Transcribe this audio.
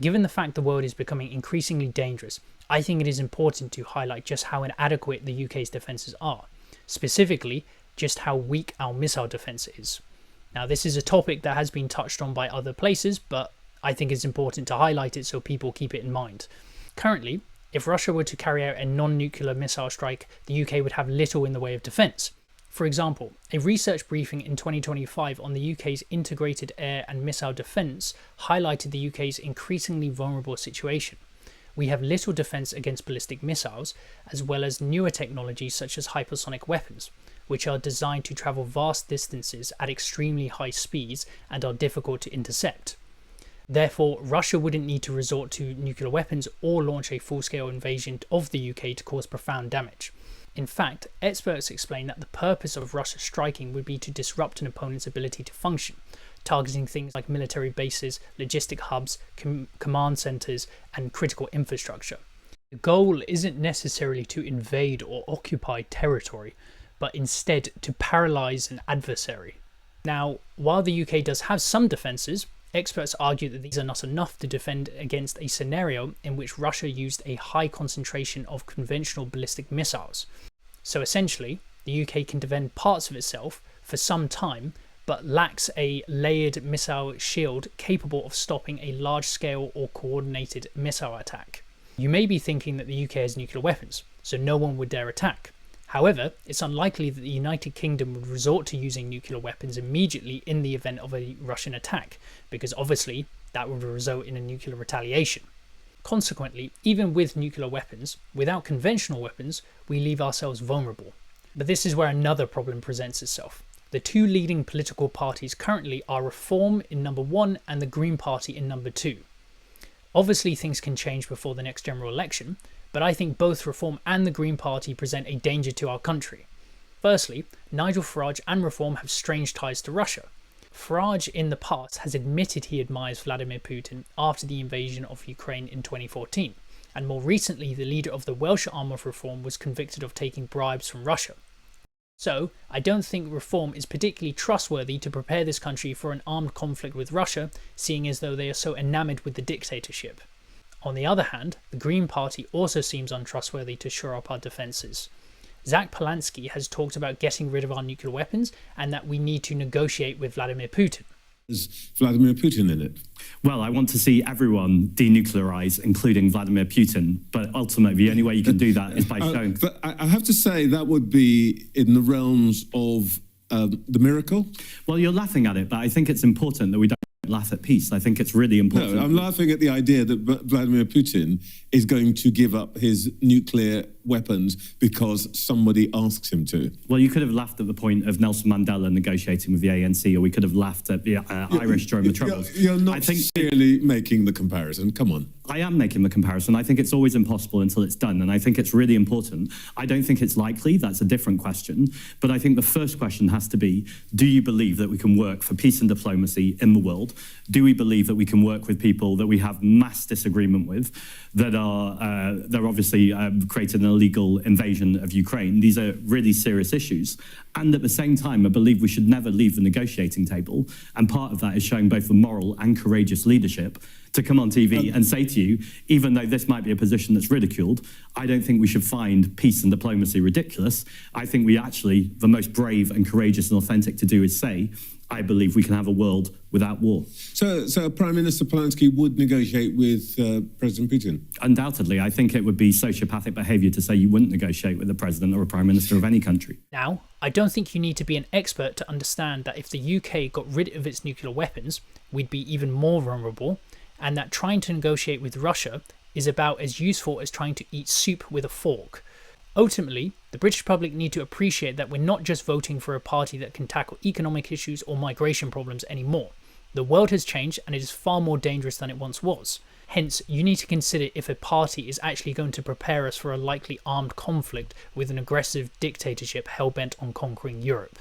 Given the fact the world is becoming increasingly dangerous, I think it is important to highlight just how inadequate the UK's defences are, specifically just how weak our missile defence is. Now, this is a topic that has been touched on by other places, but I think it's important to highlight it so people keep it in mind. Currently, if Russia were to carry out a non-nuclear missile strike, the UK would have little in the way of defence. For example, a research briefing in 2025 on the UK's integrated air and missile defence highlighted the UK's increasingly vulnerable situation. We have little defence against ballistic missiles, as well as newer technologies such as hypersonic weapons, which are designed to travel vast distances at extremely high speeds and are difficult to intercept. Therefore, Russia wouldn't need to resort to nuclear weapons or launch a full-scale invasion of the UK to cause profound damage. In fact, experts explain that the purpose of Russia striking would be to disrupt an opponent's ability to function, targeting things like military bases, logistic hubs, command centres, and critical infrastructure. The goal isn't necessarily to invade or occupy territory, but instead to paralyse an adversary. Now, while the UK does have some defences, experts argue that these are not enough to defend against a scenario in which Russia used a high concentration of conventional ballistic missiles. So essentially, the UK can defend parts of itself for some time, but lacks a layered missile shield capable of stopping a large-scale or coordinated missile attack. You may be thinking that the UK has nuclear weapons, so no one would dare attack. However, it's unlikely that the United Kingdom would resort to using nuclear weapons immediately in the event of a Russian attack, because obviously that would result in a nuclear retaliation. Consequently, even with nuclear weapons, without conventional weapons, we leave ourselves vulnerable. But this is where another problem presents itself. The two leading political parties currently are Reform in number 1 and the Green Party in number 2. Obviously things can change before the next general election, but I think both Reform and the Green Party present a danger to our country. Firstly, Nigel Farage and Reform have strange ties to Russia. Farage in the past has admitted he admires Vladimir Putin after the invasion of Ukraine in 2014, and more recently the leader of the Welsh arm of Reform was convicted of taking bribes from Russia. So, I don't think Reform is particularly trustworthy to prepare this country for an armed conflict with Russia, seeing as though they are so enamoured with the dictatorship. On the other hand, the Green Party also seems untrustworthy to shore up our defences. Zack Polanski has talked about getting rid of our nuclear weapons and that we need to negotiate with Vladimir Putin. Is Vladimir Putin in it? Well, I want to see everyone denuclearise, including Vladimir Putin. But ultimately, the only way you can do that is by showing... I have to say that would be in the realms of the miracle. Well, you're laughing at it, but I think it's important that we don't laugh at peace. I think it's really important. No, I'm laughing at the idea that Vladimir Putin is going to give up his nuclear weapons because somebody asks him to. Well, you could have laughed at the point of Nelson Mandela negotiating with the ANC, or we could have laughed at the Irish during the Troubles. You're not really making the comparison. Come on. I am making the comparison. I think it's always impossible until it's done, and I think it's really important. I don't think it's likely. That's a different question. But I think the first question has to be, do you believe that we can work for peace and diplomacy in the world? Do we believe that we can work with people that we have mass disagreement with, that are they're obviously created an illegal invasion of Ukraine? These are really serious issues. And at the same time, I believe we should never leave the negotiating table. And part of that is showing both the moral and courageous leadership to come on TV and say to you, even though this might be a position that's ridiculed, I don't think we should find peace and diplomacy ridiculous. I think we actually, the most brave and courageous and authentic to do is say, I believe we can have a world without war. So Prime Minister Polanski would negotiate with President Putin? Undoubtedly. I think it would be sociopathic behaviour to say you wouldn't negotiate with the President or a Prime Minister of any country. Now, I don't think you need to be an expert to understand that if the UK got rid of its nuclear weapons, we'd be even more vulnerable, and that trying to negotiate with Russia is about as useful as trying to eat soup with a fork. Ultimately, the British public need to appreciate that we're not just voting for a party that can tackle economic issues or migration problems anymore. The world has changed and it is far more dangerous than it once was. Hence, you need to consider if a party is actually going to prepare us for a likely armed conflict with an aggressive dictatorship hell-bent on conquering Europe.